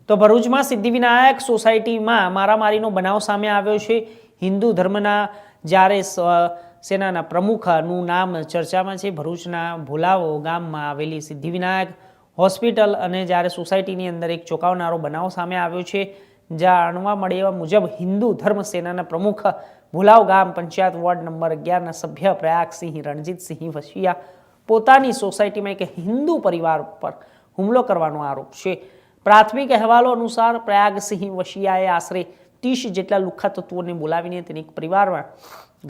તો ભરૂચમાં સિદ્ધિવિનાયક સોસાયટીમાં મારામારીનો બનાવ સામે આવ્યો છે. હિન્દુ ધર્મના જ્યારે સેનાના પ્રમુખનું નામ ચર્ચામાં છે. ભરૂચના ભોલાવો ગામમાં આવેલી સિદ્ધિવિનાયક હોસ્પિટલ અને જ્યારે સોસાયટીની અંદર એક ચોંકાવનારો બનાવ સામે આવ્યો છે. જાણવા મળ્યા મુજબ હિન્દુ ધર્મ સેનાના પ્રમુખ ભોલાવ ગામ પંચાયત વોર્ડ નંબર 11ના સભ્ય પ્રયાગસિંહ રણજીતસિંહ વશિયા પોતાની સોસાયટીમાં એક હિન્દુ પરિવાર પર હુમલો કરવાનો આરોપ છે. પ્રાથમિક અહેવાલો અનુસાર પ્રયાગસિંહ વશિયાએ આશરે 30 જેટલા લુખ્ખા તત્વોને બોલાવીને તેની પરિવારમાં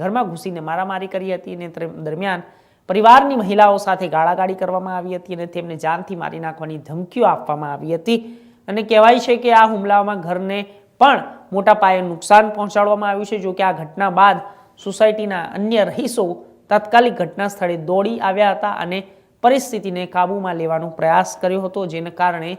ઘરમાં ઘૂસીને મારામારી કરી હતી અને દરમિયાન પરિવારની મહિલાઓ સાથે ગાળાગાળી કરવામાં આવી હતી અને તેમને જાનથી મારી નાખવાની ધમકીઓ આપવામાં આવી હતી. અને કહેવાય છે કે આ હુમલામાં ઘરને પણ મોટા પાયે નુકસાન પહોંચાડવામાં આવ્યું છે. જો કે આ ઘટના બાદ સોસાયટીના અન્ય રહીશો તાત્કાલિક ઘટના સ્થળે દોડી આવ્યા હતા અને પરિસ્થિતિને કાબૂમાં લેવાનો પ્રયાસ કર્યો હતો, જેને કારણે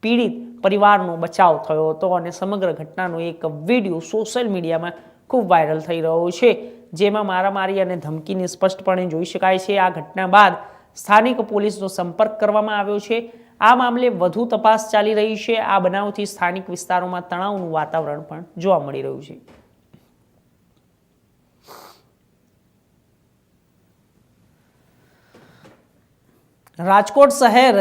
પીડિત પરિવારનો બચાવ થયો હતો અને સમગ્ર ઘટનાનો એક વિડીયો સોશિયલ મીડિયામાં ખૂબ વાયરલ થઈ રહ્યો છે, જેમાં મારામારી અને ધમકીને સ્પષ્ટપણે જોઈ શકાય છે. આ ઘટના બાદ સ્થાનિક પોલીસનો સંપર્ક કરવામાં આવ્યો છે. આ મામલે વધુ તપાસ ચાલી રહી છે. આ બનાવથી સ્થાનિક વિસ્તારોમાં તણાવનું વાતાવરણ પણ જોવા મળી રહ્યું છે. રાજકોટ શહેર